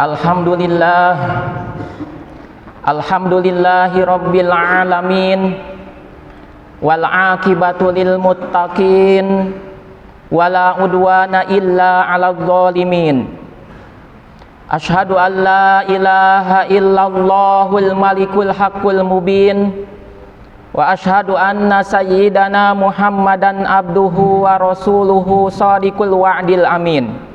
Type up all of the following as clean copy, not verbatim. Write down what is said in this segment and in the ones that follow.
Alhamdulillah, alhamdulillahi rabbil alamin, wal aqibatu lil muttaqin, wala udwana illa 'alal zalimin. Asyhadu an la ilaha illallahul malikul haqqul mubin, wa asyhadu anna sayyidana Muhammadan abduhu wa rasuluhu shadiqul wa'dil amin.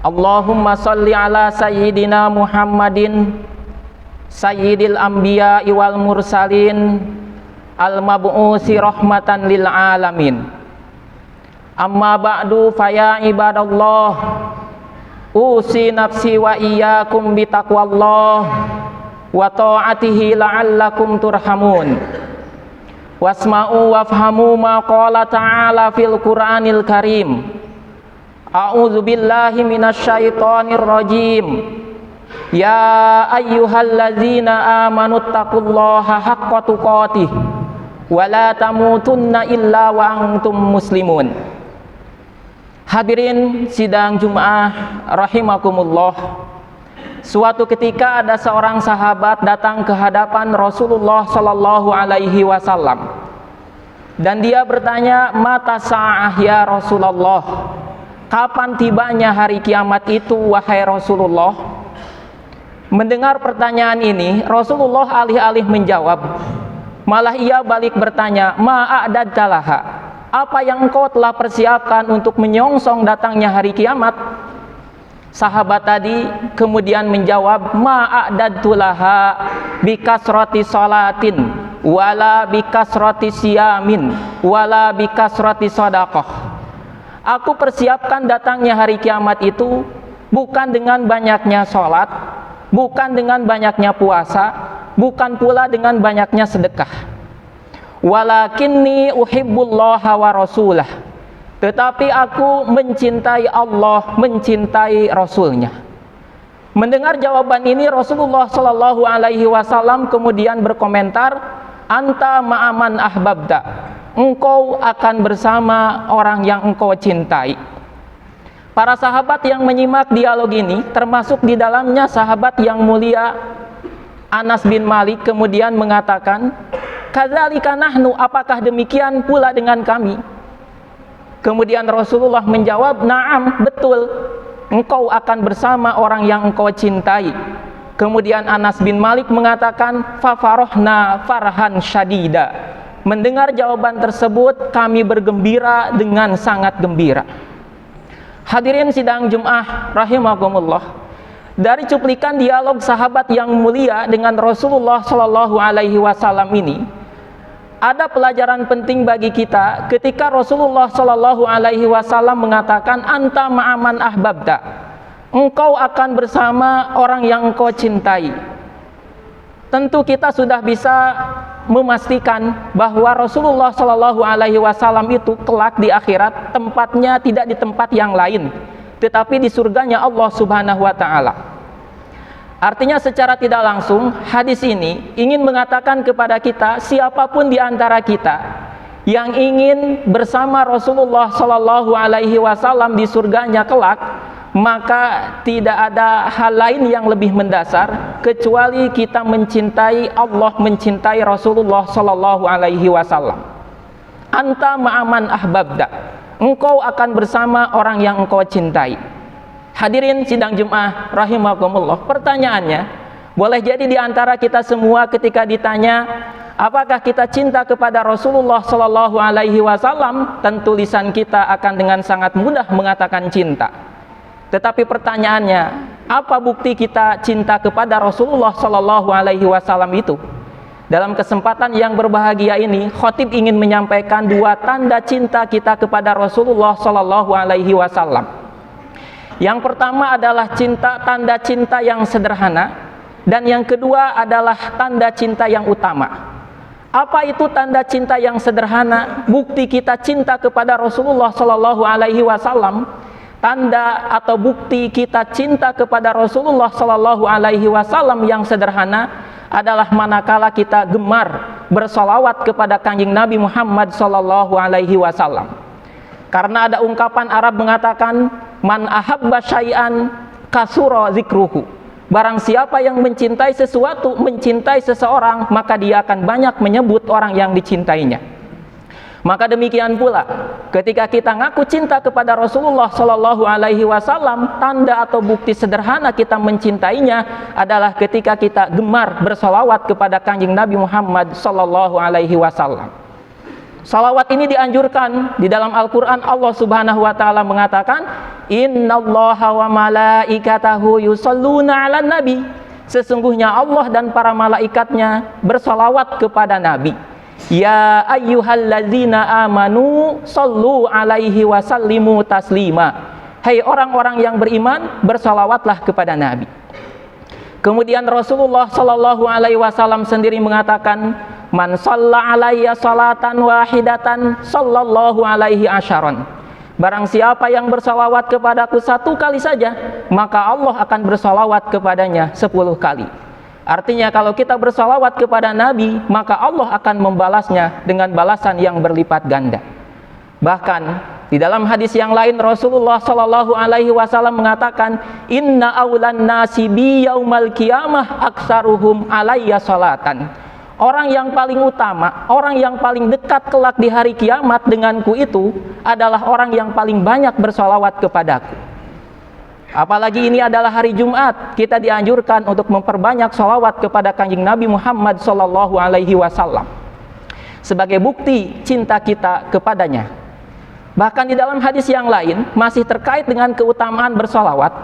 Allahumma salli ala sayyidina Muhammadin sayyidil anbiya'i wal mursalin al-mab'usi rahmatan lil alamin. Amma ba'du faya ibadallah, usi nafsi wa iyyakum bitaqwallah wa ta'atihi la'allakum turhamun. Wasma'u wafhamu ma qala ta'ala fil Qur'anil Karim. A'udzu billahi minasyaitonir rajim. Ya ayyuhallazina amanuttaqullaha haqqa tuqatih wa la tamutunna illa wa antum muslimun. Hadirin sidang Jumat rahimakumullah. Suatu ketika ada seorang sahabat datang ke hadapan Rasulullah sallallahu alaihi wasallam. Dan dia bertanya, mata sa'ah ya Rasulullah, kapan tibanya hari kiamat itu wahai Rasulullah? Mendengar pertanyaan ini, Rasulullah alih-alih menjawab, malah ia balik bertanya, ma'a'dadtalaha, apa yang engkau telah persiapkan untuk menyongsong datangnya hari kiamat? Sahabat tadi kemudian menjawab, ma'a'dadtulaha bikasrati salatin wala bikasrati siyamin wala bikasrati sadaqah. Aku persiapkan datangnya hari kiamat itu bukan dengan banyaknya sholat, bukan dengan banyaknya puasa, bukan pula dengan banyaknya sedekah. Walakinni uhibbullaha wa rasulah, tetapi aku mencintai Allah, mencintai Rasulnya. Mendengar jawaban ini, Rasulullah Shallallahu Alaihi Wasallam kemudian berkomentar, anta ma'aman ahbabda, engkau akan bersama orang yang engkau cintai. Para sahabat yang menyimak dialog ini, termasuk di dalamnya sahabat yang mulia Anas bin Malik, kemudian mengatakan, kadzalika nahnu, apakah demikian pula dengan kami? Kemudian Rasulullah menjawab, na'am, betul, engkau akan bersama orang yang engkau cintai. Kemudian Anas bin Malik mengatakan, fafarohna farhan syadida. Mendengar jawaban tersebut, kami bergembira dengan sangat gembira. Hadirin sidang Jum'ah rahimakumullah, dari cuplikan dialog sahabat yang mulia dengan Rasulullah Shallallahu Alaihi Wasallam ini, ada pelajaran penting bagi kita ketika Rasulullah Shallallahu Alaihi Wasallam mengatakan, anta ma'aman ahbabta, engkau akan bersama orang yang engkau cintai. Tentu kita sudah bisa memastikan bahwa Rasulullah Shallallahu Alaihi Wasallam itu kelak di akhirat tempatnya tidak di tempat yang lain, tetapi di surganya Allah Subhanahu Wa Taala. Artinya secara tidak langsung hadis ini ingin mengatakan kepada kita, siapapun di antara kita yang ingin bersama Rasulullah Shallallahu Alaihi Wasallam di surganya kelak, maka tidak ada hal lain yang lebih mendasar kecuali kita mencintai Allah, mencintai Rasulullah Shallallahu Alaihi Wasallam. Anta ma'aman ahbabda, engkau akan bersama orang yang engkau cintai. Hadirin sidang Jum'ah rahimakumullah, pertanyaannya, boleh jadi di antara kita semua ketika ditanya apakah kita cinta kepada Rasulullah Shallallahu Alaihi Wasallam, tentu lisan kita akan dengan sangat mudah mengatakan cinta. Tetapi pertanyaannya, apa bukti kita cinta kepada Rasulullah Shallallahu Alaihi Wasallam itu? Dalam kesempatan yang berbahagia ini, khotib ingin menyampaikan dua tanda cinta kita kepada Rasulullah Shallallahu Alaihi Wasallam. Yang pertama adalah tanda cinta yang sederhana, dan yang kedua adalah tanda cinta yang utama. Apa itu tanda cinta yang sederhana? Bukti kita cinta kepada Rasulullah Shallallahu Alaihi Wasallam. Tanda atau bukti kita cinta kepada Rasulullah Shallallahu Alaihi Wasallam yang sederhana adalah manakala kita gemar bersolawat kepada Kanjeng Nabi Muhammad Shallallahu Alaihi Wasallam. Karena ada ungkapan Arab mengatakan, man ahabba syai'an kasura zikruhu. Barang siapa yang mencintai sesuatu, mencintai seseorang, maka dia akan banyak menyebut orang yang dicintainya. Maka demikian pula, ketika kita ngaku cinta kepada Rasulullah Shallallahu Alaihi Wasallam, tanda atau bukti sederhana kita mencintainya adalah ketika kita gemar bersolawat kepada Kanjeng Nabi Muhammad Shallallahu Alaihi Wasallam. Salawat ini dianjurkan di dalam Al-Quran. Allah Subhanahu Wa Taala mengatakan, Innallaha wa malaikatahu yusalluna ala nabi. Sesungguhnya Allah dan para malaikatnya bersalawat kepada Nabi. Ya ayyuhallazina amanu sallu alaihi wa sallimu taslima. Hai orang-orang yang beriman, bersalawatlah kepada Nabi. Kemudian Rasulullah Shallallahu Alaihi Wasallam sendiri mengatakan, man shalla alayya salatan wahidatan sallallahu alaihi asharon. Barang siapa yang bersalawat kepadaku satu kali saja, maka Allah akan bersalawat kepadanya 10 kali. Artinya kalau kita bersalawat kepada Nabi, maka Allah akan membalasnya dengan balasan yang berlipat ganda. Bahkan di dalam hadis yang lain Rasulullah Shallallahu Alaihi Wasallam mengatakan, Inna awlan nasi bi yaumal qiyamah aksaruhum alayya salatan. orang yang paling utama, orang yang paling dekat kelak di hari kiamat denganku itu adalah orang yang paling banyak bersolawat kepadaku. Apalagi ini adalah hari Jumat, kita dianjurkan untuk memperbanyak solawat kepada Kanjeng Nabi Muhammad SAW sebagai bukti cinta kita kepadanya. Bahkan di dalam hadis yang lain masih terkait dengan keutamaan bersolawat,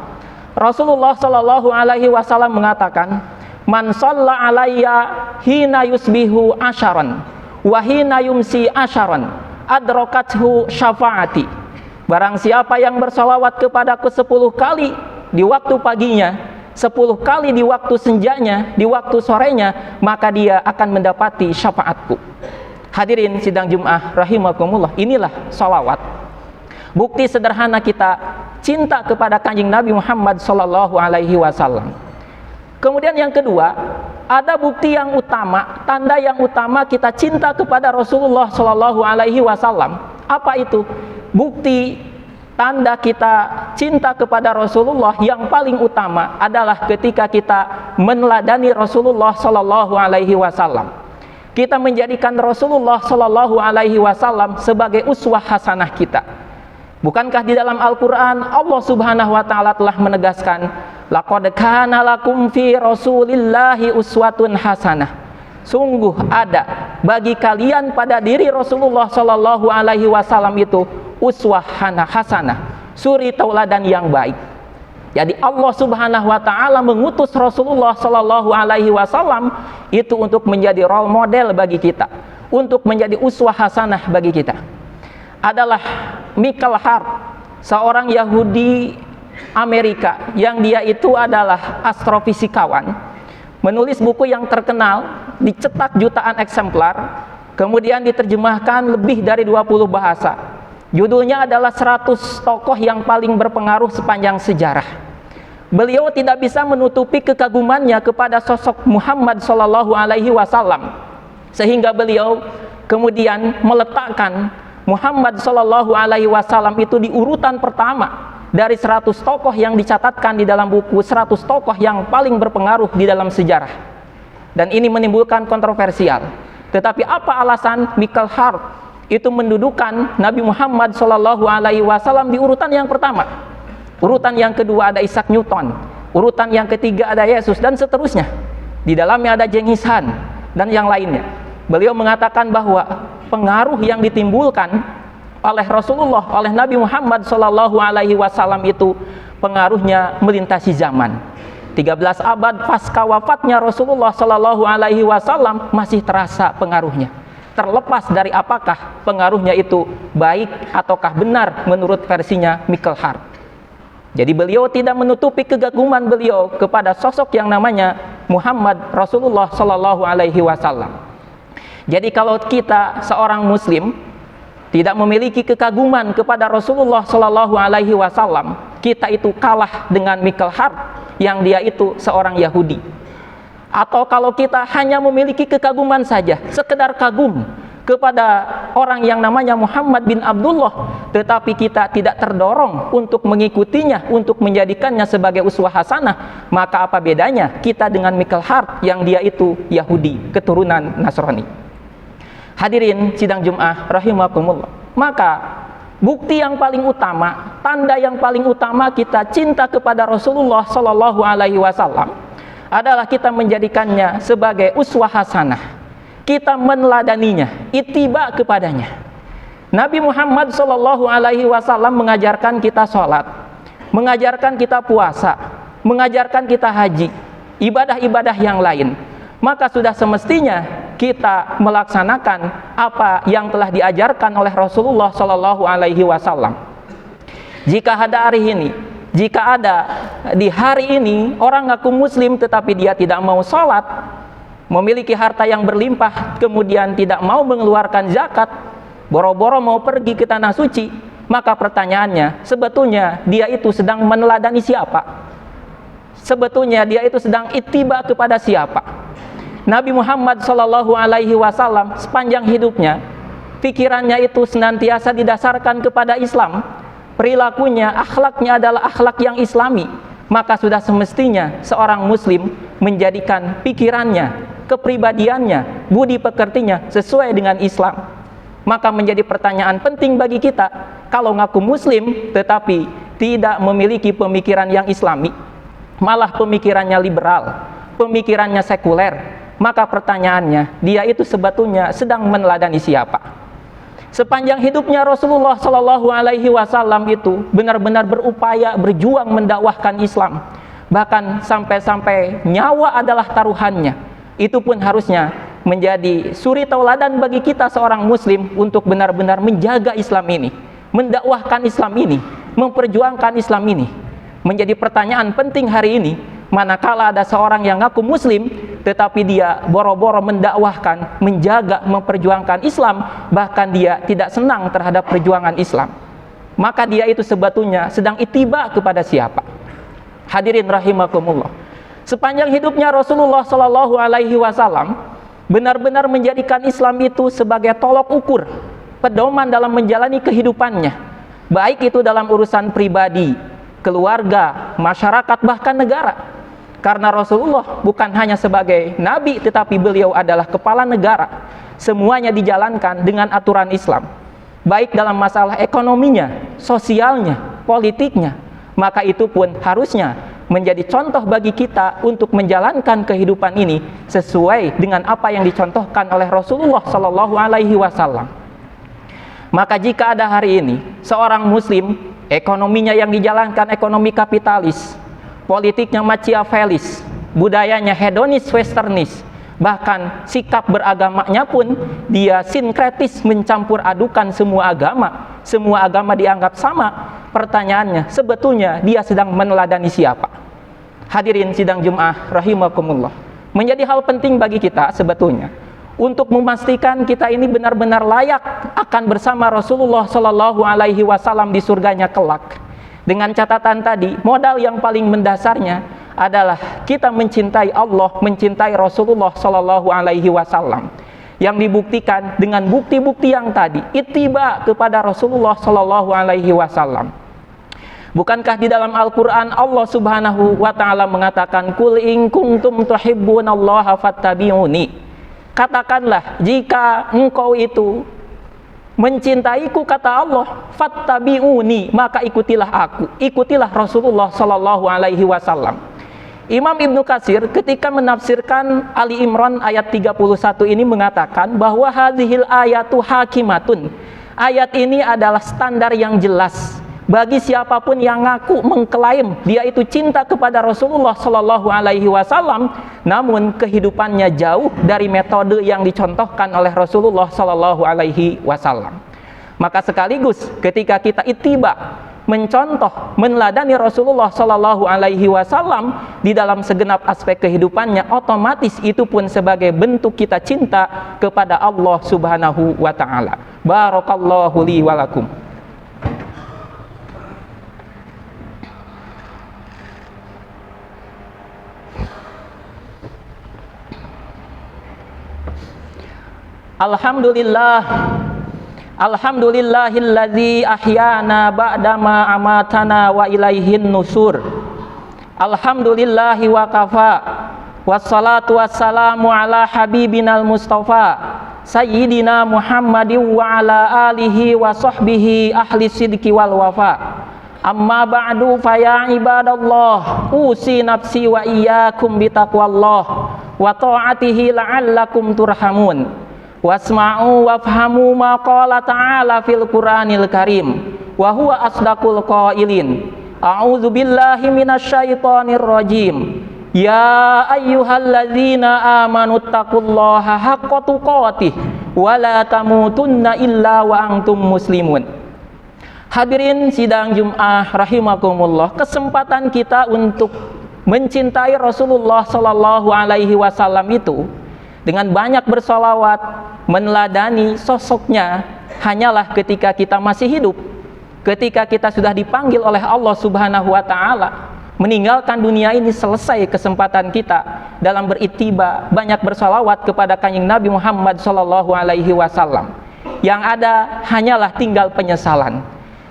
Rasulullah SAW mengatakan, man shalla alayya hina yusbihu asharan wa hina yumsi asharan adrakathu syafaati. Barang siapa yang bersolawat kepadaku 10 kali di waktu paginya, 10 kali di waktu senjanya, di waktu sorenya, maka dia akan mendapati syafaatku. Hadirin sidang Jum'ah rahimakumullah, inilah sholawat, bukti sederhana kita cinta kepada Kanjeng Nabi Muhammad SAW. Kemudian yang kedua, ada bukti yang utama, tanda yang utama kita cinta kepada Rasulullah SAW. Apa itu? Bukti tanda kita cinta kepada Rasulullah yang paling utama adalah ketika kita meneladani Rasulullah SAW. Kita menjadikan Rasulullah SAW sebagai uswah hasanah kita. Bukankah di dalam Al-Quran Allah Subhanahu wa Ta'ala telah menegaskan, laqad kana lakum fi Rasulillahi uswatun hasanah. Sungguh ada bagi kalian pada diri Rasulullah SAW itu uswah hasanah, suri tauladan yang baik. Jadi Allah Subhanahu wa Ta'ala mengutus Rasulullah SAW itu untuk menjadi role model bagi kita, untuk menjadi uswah hasanah bagi kita. Adalah Michael Hart, seorang Yahudi Amerika yang dia itu adalah astrofisikawan, menulis buku yang terkenal, dicetak jutaan eksemplar, kemudian diterjemahkan lebih dari 20 bahasa. Judulnya adalah 100 tokoh yang paling berpengaruh sepanjang sejarah. Beliau tidak bisa menutupi kekagumannya kepada sosok Muhammad SAW, sehingga beliau kemudian meletakkan Muhammad SAW itu di urutan pertama dari 100 tokoh yang dicatatkan di dalam buku 100 tokoh yang paling berpengaruh di dalam sejarah. Dan ini menimbulkan kontroversial. Tetapi apa alasan Michael Hart itu mendudukan Nabi Muhammad SAW di urutan yang pertama? Urutan yang kedua ada Isaac Newton, urutan yang ketiga ada Yesus, dan seterusnya. Di dalamnya ada Genghis Khan dan yang lainnya. Beliau mengatakan bahwa pengaruh yang ditimbulkan oleh Rasulullah, oleh Nabi Muhammad SAW itu pengaruhnya melintasi zaman. 13 abad pasca wafatnya Rasulullah SAW masih terasa pengaruhnya. Terlepas dari apakah pengaruhnya itu baik ataukah benar menurut versinya Michael Hart. Jadi beliau tidak menutupi kegaguman beliau kepada sosok yang namanya Muhammad Rasulullah SAW. Jadi kalau kita seorang Muslim tidak memiliki kekaguman kepada Rasulullah SAW, kita itu kalah dengan Michael Hart yang dia itu seorang Yahudi. Atau kalau kita hanya memiliki kekaguman saja, sekedar kagum kepada orang yang namanya Muhammad bin Abdullah, tetapi kita tidak terdorong untuk mengikutinya, untuk menjadikannya sebagai uswah hasanah, maka apa bedanya kita dengan Michael Hart yang dia itu Yahudi, keturunan Nasrani. Hadirin sidang Jum'ah rahimakumullah. Maka bukti yang paling utama, tanda yang paling utama kita cinta kepada Rasulullah SAW adalah kita menjadikannya sebagai uswah hasanah. Kita meneladaninya, ittiba kepadanya. Nabi Muhammad SAW mengajarkan kita sholat, mengajarkan kita puasa, mengajarkan kita haji, ibadah-ibadah yang lain. Maka sudah semestinya kita melaksanakan apa yang telah diajarkan oleh Rasulullah SAW. Jika ada hari ini, jika ada di hari ini orang ngaku Muslim tetapi dia tidak mau sholat, memiliki harta yang berlimpah, kemudian tidak mau mengeluarkan zakat, boro-boro mau pergi ke tanah suci, maka pertanyaannya, sebetulnya dia itu sedang meneladani siapa? Sebetulnya dia itu sedang ittiba kepada siapa? Nabi Muhammad SAW sepanjang hidupnya, pikirannya itu senantiasa didasarkan kepada Islam. Perilakunya, akhlaknya adalah akhlak yang Islami. maka sudah semestinya seorang muslim menjadikan pikirannya, kepribadiannya, budi pekertinya sesuai dengan Islam. Maka menjadi pertanyaan penting bagi kita, kalau ngaku muslim tetapi tidak memiliki pemikiran yang islami, malah pemikirannya liberal, pemikirannya sekuler, maka pertanyaannya, dia itu sebetulnya sedang meneladani siapa? Sepanjang hidupnya Rasulullah Shallallahu Alaihi Wasallam itu benar-benar berupaya berjuang mendakwahkan Islam, bahkan sampai-sampai nyawa adalah taruhannya. Itu pun harusnya menjadi suri tauladan bagi kita seorang muslim untuk benar-benar menjaga Islam ini, mendakwahkan Islam ini, memperjuangkan Islam ini. Menjadi pertanyaan penting hari ini, manakala ada seorang yang ngaku muslim tetapi dia boro-boro mendakwahkan, menjaga, memperjuangkan Islam, bahkan dia tidak senang terhadap perjuangan Islam, maka dia itu sebetulnya sedang ittiba kepada siapa? Hadirin rahimakumullah, sepanjang hidupnya Rasulullah Shallallahu Alaihi Wasallam benar-benar menjadikan Islam itu sebagai tolok ukur, pedoman dalam menjalani kehidupannya, baik itu dalam urusan pribadi, keluarga, masyarakat, bahkan negara. Karena Rasulullah bukan hanya sebagai nabi, tetapi beliau adalah kepala negara. Semuanya dijalankan dengan aturan Islam, baik dalam masalah ekonominya, sosialnya, politiknya. Maka itu pun harusnya menjadi contoh bagi kita untuk menjalankan kehidupan ini sesuai dengan apa yang dicontohkan oleh Rasulullah Shallallahu Alaihi Wasallam. Maka jika ada hari ini seorang muslim, ekonominya yang dijalankan ekonomi kapitalis, politiknya machiavellis, budayanya hedonis westernis, bahkan sikap beragamanya pun dia sinkretis, mencampur adukan semua agama dianggap sama. Pertanyaannya, sebetulnya dia sedang meneladani siapa? Hadirin sidang Jumat rahimakumullah, menjadi hal penting bagi kita sebetulnya untuk memastikan kita ini benar-benar layak akan bersama Rasulullah Shallallahu Alaihi Wasallam di surganya kelak. Dengan catatan tadi, modal yang paling mendasarnya adalah kita mencintai Allah, mencintai Rasulullah Shallallahu Alaihi Wasallam, yang dibuktikan dengan bukti-bukti yang tadi, ittiba kepada Rasulullah Shallallahu Alaihi Wasallam. Bukankah di dalam Al-Quran Allah Subhanahu wa Ta'ala mengatakan, Qul in kuntum tuhibbunallaha fattabi'uni. Katakanlah, jika engkau itu mencintaiku, kata Allah, fattabi'uni, maka ikutilah aku, ikutilah Rasulullah Sallallahu Alaihi Wasallam. Imam Ibnu Katsir ketika menafsirkan Ali Imran ayat 31 ini mengatakan bahwa hadhil ayatu hakimatun. Ayat ini adalah standar yang jelas bagi siapapun yang ngaku mengklaim dia itu cinta kepada Rasulullah Sallallahu Alaihi Wasallam, namun kehidupannya jauh dari metode yang dicontohkan oleh Rasulullah Sallallahu Alaihi Wasallam. Maka sekaligus ketika kita ittiba, mencontoh, meneladani Rasulullah Sallallahu Alaihi Wasallam di dalam segenap aspek kehidupannya, otomatis itu pun sebagai bentuk kita cinta kepada Allah Subhanahu wa Ta'ala. Barakallahu li wa lakum. Alhamdulillah, alhamdulillahilladzi ahyana ba'dama amatana wa ilaihin nusur. Alhamdulillahi wa kafa, wassalatu wassalamu ala habibinal mustafa sayyidina Muhammadin wa ala alihi wa sahbihi ahli sidqi wal wafa. Amma ba'du fa ya ibadallah, usi nafsi wa iyyakum bitaqwallah wa ta'atihi la'allakum turhamun. Wasma'u wafhamu ma qala ta'ala fil Qur'anil Karim wa huwa asdaqul qailin. A'udzu billahi minasyaitonir rajim. Ya ayyuhalladzina amanu taqullaha haqqa tuqatih wa la tamutunna illa wa antum muslimun. Hadirin sidang Jumat rahimakumullah, kesempatan kita untuk mencintai Rasulullah sallallahu alaihi wasallam itu dengan banyak bersolawat, meneladani sosoknya, hanyalah ketika kita masih hidup, ketika kita sudah dipanggil oleh Allah Subhanahu wa Ta'ala, meninggalkan dunia ini, selesai kesempatan kita dalam berittiba, banyak bersolawat kepada Kanjeng Nabi Muhammad Sallallahu Alaihi Wasallam. Yang ada hanyalah tinggal penyesalan.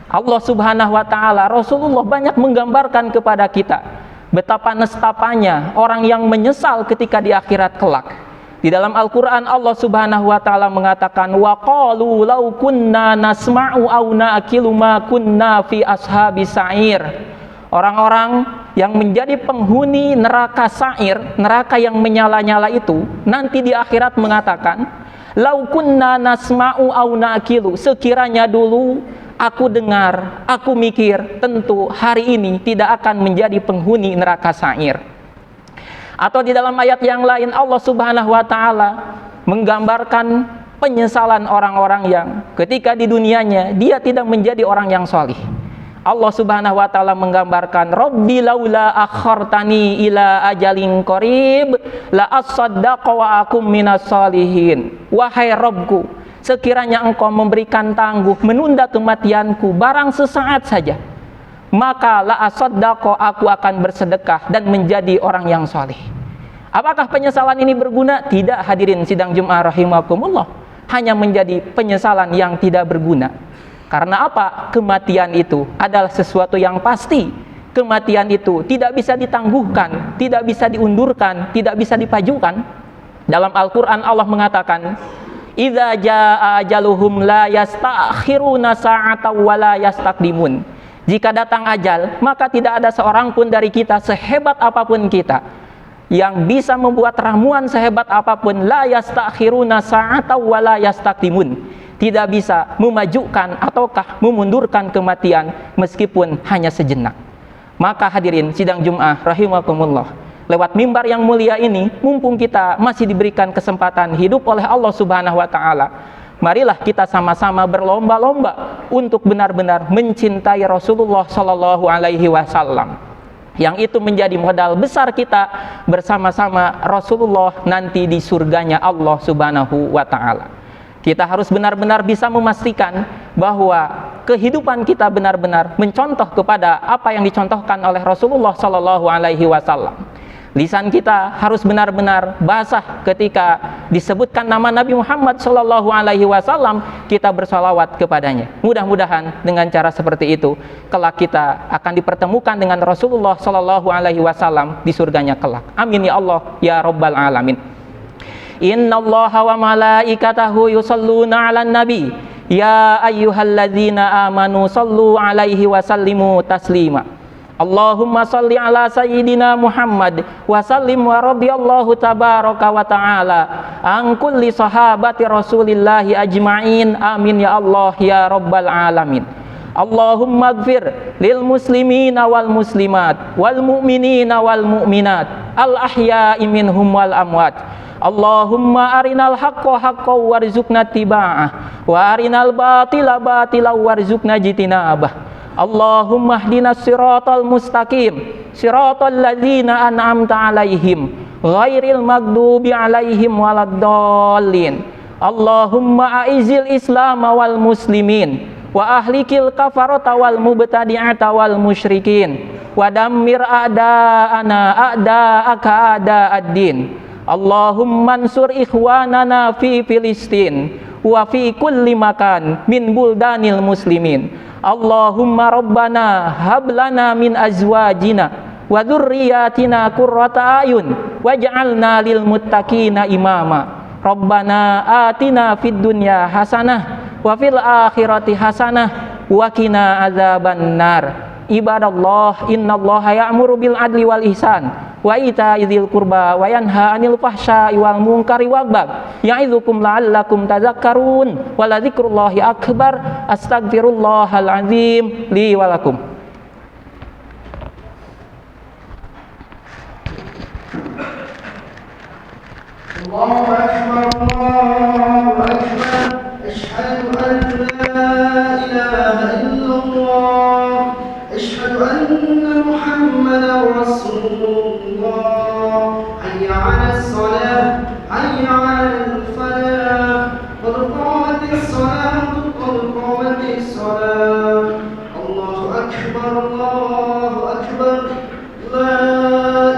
Allah Subhanahu wa Ta'ala, Rasulullah banyak menggambarkan kepada kita Betapa nestapanya orang yang menyesal ketika di akhirat kelak. Di dalam Al-Quran Allah subhanahu wa ta'ala mengatakan, wa qalu law kunna nasma'u aw na'kilu ma kunna fi ashabis sa'ir. Orang-orang yang menjadi penghuni neraka sa'ir, neraka yang menyala-nyala itu, nanti di akhirat mengatakan, law kunna nasma'u aw na'kilu, sekiranya dulu aku dengar, aku mikir, tentu hari ini tidak akan menjadi penghuni neraka sa'ir. Atau di dalam ayat yang lain Allah subhanahu wa ta'ala menggambarkan penyesalan orang-orang yang ketika di dunianya dia tidak menjadi orang yang solih. Allah subhanahu wa ta'ala menggambarkan, Rabbi laula akhartani ila ajalin qarib la as-saddaqa wa akum minas solihin. Wahai Rabbku, sekiranya engkau memberikan tangguh menunda kematianku barang sesaat saja, maka la as-saddaqa, aku akan bersedekah dan menjadi orang yang soleh. Apakah penyesalan ini berguna? Tidak, hadirin sidang Jumat rahimakumullah. Hanya menjadi penyesalan yang tidak berguna. Karena apa? Kematian itu adalah sesuatu yang pasti. Kematian itu tidak bisa ditangguhkan, tidak bisa diundurkan, tidak bisa dipajukan. Dalam Al-Quran Allah mengatakan, idza jaa ajaluhum la yastakhiruna sa'atan wa la yastaqdimun. Jika datang ajal, maka tidak ada seorang pun dari kita, sehebat apapun kita, yang bisa membuat ramuan sehebat apapun, la yastakhiruna sa'atan wa la yastaqdimun. Tidak bisa memajukan ataukah memundurkan kematian meskipun hanya sejenak. Maka hadirin sidang Jum'ah rahimakumullah, lewat mimbar yang mulia ini, mumpung kita masih diberikan kesempatan hidup oleh Allah subhanahu wa ta'ala, marilah kita sama-sama berlomba-lomba untuk benar-benar mencintai Rasulullah sallallahu alaihi wasallam. Yang itu menjadi modal besar kita bersama-sama Rasulullah nanti di surganya Allah subhanahu wa ta'ala. Kita harus benar-benar bisa memastikan bahwa kehidupan kita benar-benar mencontoh kepada apa yang dicontohkan oleh Rasulullah sallallahu alaihi wasallam. Lisan kita harus benar-benar basah ketika disebutkan nama Nabi Muhammad sallallahu alaihi wasallam, kita bersalawat kepadanya. Mudah-mudahan dengan cara seperti itu kelak kita akan dipertemukan dengan Rasulullah sallallahu alaihi wasallam di surganya kelak. Amin ya Allah ya rabbal alamin. Innallaha wa malaikatahu yusalluna 'alan nabi ya ayyuhalladzina amanu sallu 'alaihi wa sallimu taslima. Allahumma salli ala sayyidina Muhammad wa sallim wa radiyallahu tabaraka wa ta'ala an kulli sahabati rasulillahi ajma'in. Amin ya Allah ya rabbal alamin. Allahumma gfir lil muslimina wal muslimat wal mu'minina wal mu'minat al ahya'i minhum wal amwat. Allahumma arinal haqqa haqqan warzuqna tiba'ah wa arinal batila batila warzuqna jitinabah. Allahumma ihdinas siratal mustaqim siratal ladzina an'amta alaihim ghairil maghdubi alaihim waladdallin. Allahumma aizil islam wal muslimin wa ahlikil kafarata wal mubtadi'ata wal musyrikin wa dammir a'da'ana a'da'aka a'da'ad-din. Allahumma ansur ikhwanana fi Filistin wa fi kulli makan min buldanil muslimin. Allahumma rabbana hablana min azwajina wa dhurriyyatina qurrata ayun waj'alna lil muttaqina imama. Rabbana atina fid dunya hasanah wa fil akhirati hasanah wa qina adzaban nar. Ibadallah, innallaha ya'muru bil adli wal ihsan wa ita'idzil qurba wa yanha 'anil fahsya'i wal munkari wal baghi ya'idzukum la'allakum tadhakkarun wa la dzikrullahi akbar. Astaghfirullahal azim li wa lakum. Allahu akbar, Allahu akbar, asyhadu an la ilaha illallah, asyhadu anna Muhammadar Rasulullah. Hayya 'alas shalah, hayya 'alal falah, qad qamatis shalah, qad qamatis shalah. Allahu akbar, Allahu akbar, la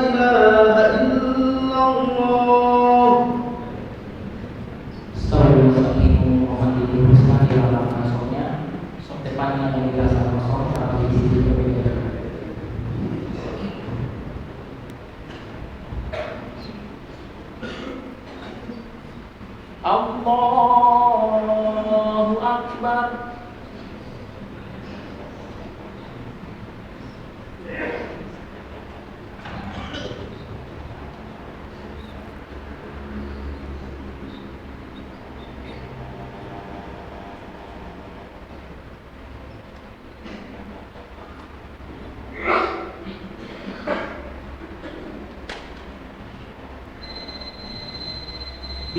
ilaha illallah.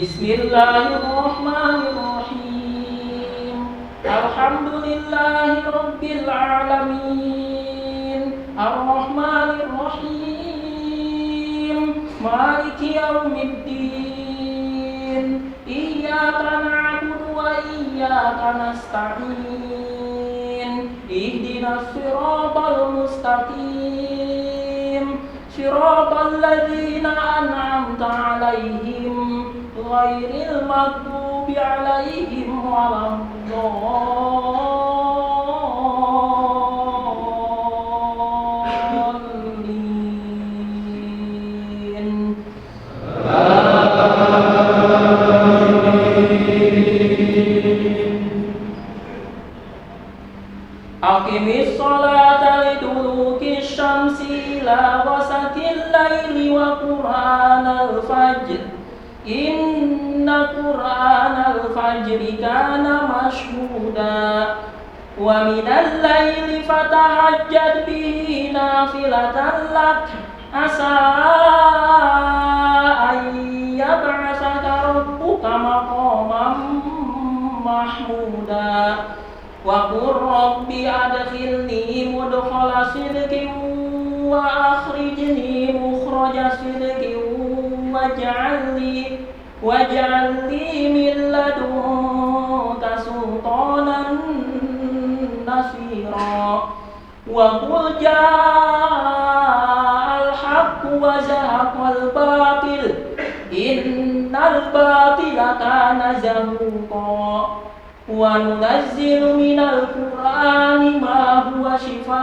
Bismillahirrahmanirrahim. Alhamdulillahi rabbil alamin. Ar-Rahmanir-Rahim. Maliki yaumiddin. Iyyaka na'budu wa iyyaka nasta'in. Ihdinas siratal mustaqim. Siratal ladzina an'amta 'alaihim ghairil maghdubi 'alaihim waladdallin. Aqimis sholata liduluki syamsi ila ghasatil laili wa qur'anal fajr. Inna qur'anal fajri kana mashhuda. Wa minal laili fatahajjad bihi nafilatan lak. Asa an yab'atsaka rabbuka maqaman mahmuda. Wa qur rabbi adkhilni mudkhala sidqin wa akhrijni mukhraja sidqin waj'alni min ladunka sultanan nasira. Wa qul ja'al haqqu wa zahaqal batil innal batila kana zahuqa. Wa nunazzilu minal qur'ani ma huwa shifaa'un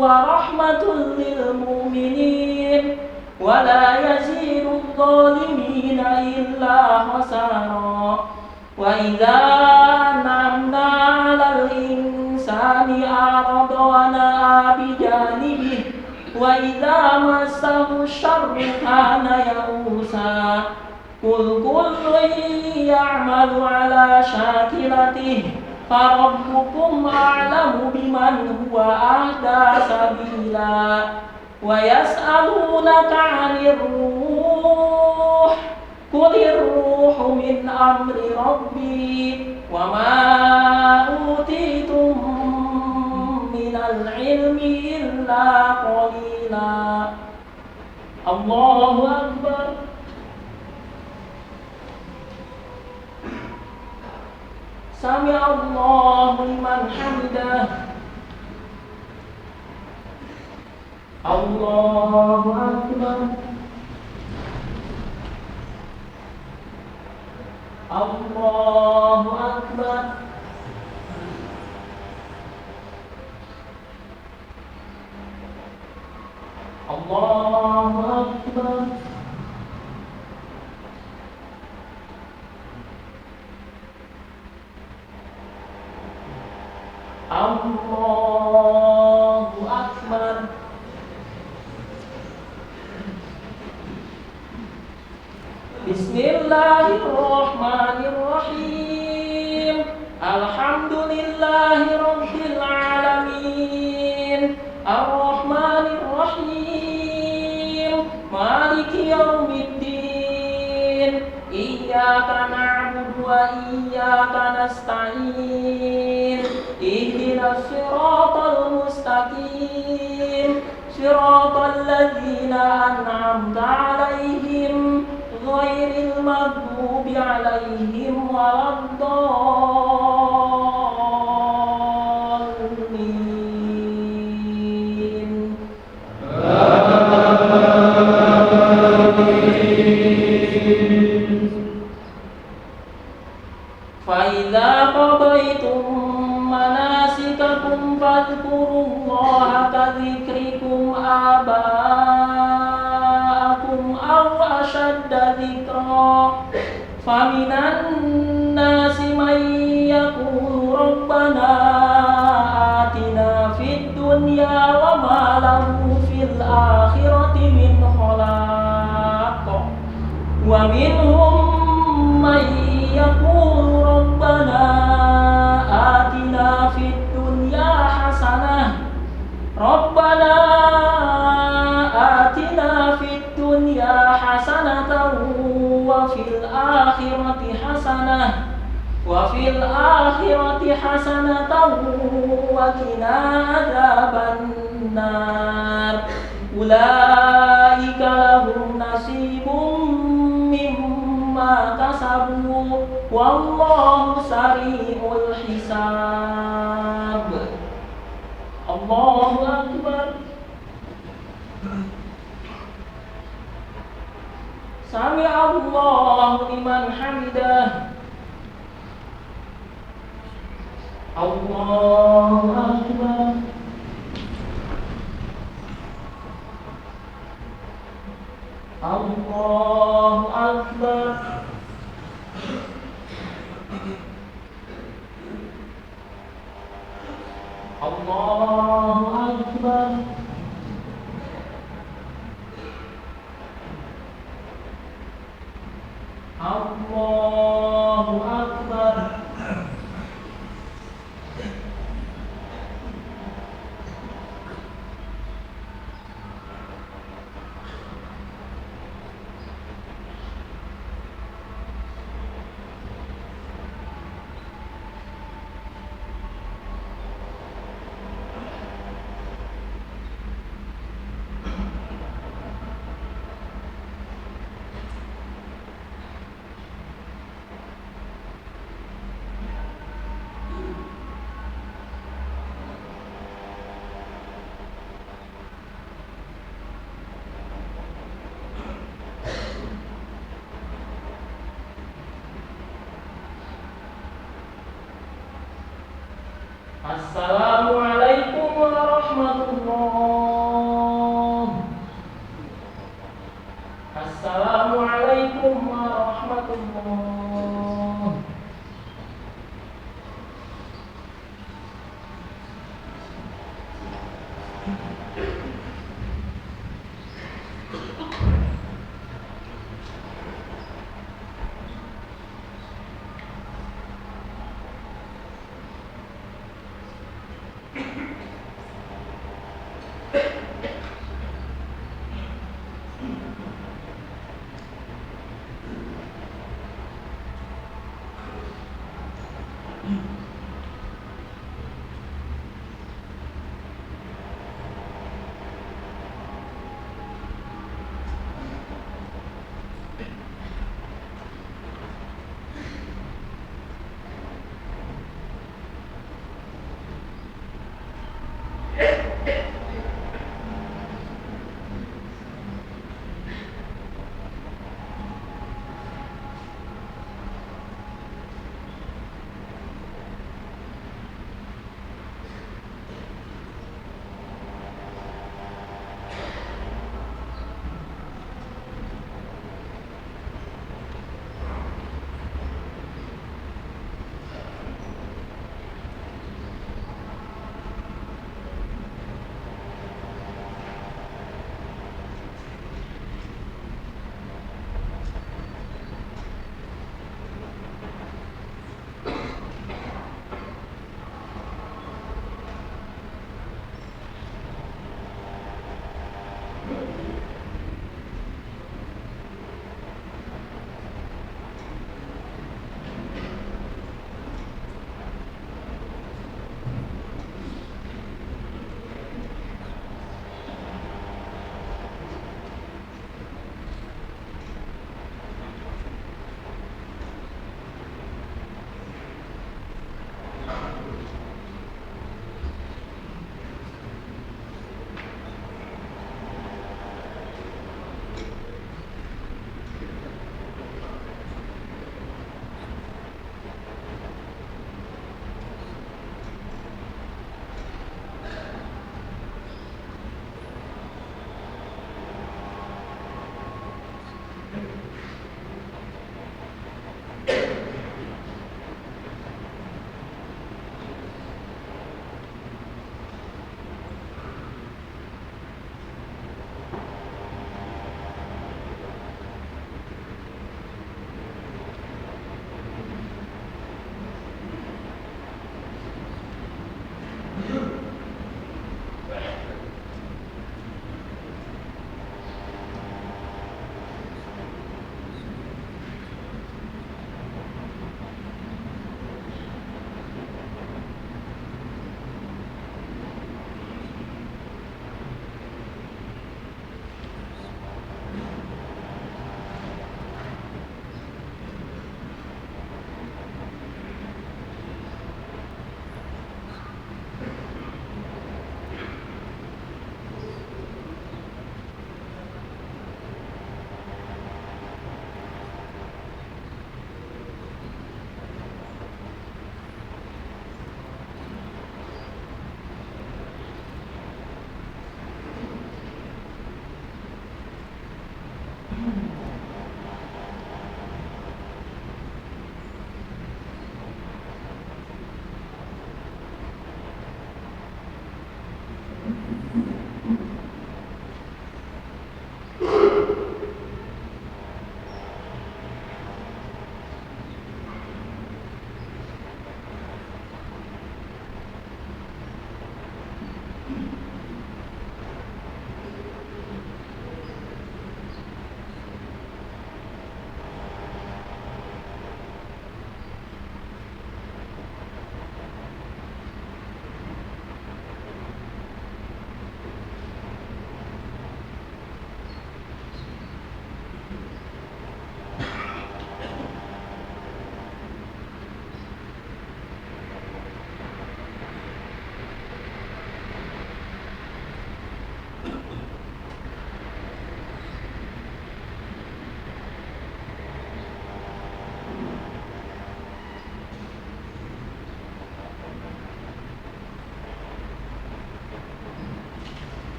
wa rahmatun lil mu'minin wa la yazidu adh-dhalimina illa khasara. Wa idza an'amna 'alal insani a'rada wa na'a bi janibihi wa idza massahu syarru kana ya'usa. Qul kullun ya'malu 'ala syakilatihi farabbukum a'lamu biman huwa ahda sabila. Wa yas'alunaka 'anir ruh qulir ruhu min amri rabbi wa ma utitum minal ilmi illa qalila. Allahu akbar. Sami Allahu liman hamidah. Allahu akbar. Allahu akbar. Allahu akbar. Allahu akbar. Bismillahirrahmanirrahim. Alhamdulillahi rabbil alamin. Ar-Rahmanir-Rahim. Maliki yaumiddin. Iyyaka na'budu wa iyyaka nasta'in. Ihdinas siratal mustaqim. Siratal ladzina an'amta 'alaihim ghairil maghdubi 'alaihim waladdallin. Fa idza qadaytum manasikakum fadhkurullaha kadzikrikum aba'akum aw ashadda dzikra. Faminan nasi man yaqulu rabbana atina fid dunya wa ma lahu fil akhirati min khalaq. Wa minhum man yaqulu rabbana atina fid dunya hasanah. Rabbana atina fid dunya hasanatan wa fil akhirati hasanatan wa qina adzabannar. Ulaika lahum nasibum mimma kasabu wallahu sari'ul hisab. Allahu akbar. Sami Allahu liman hamidah. Allahu akbar. Allahu akbar. Allahu akbar. Allahu akbar. Assalamualaikum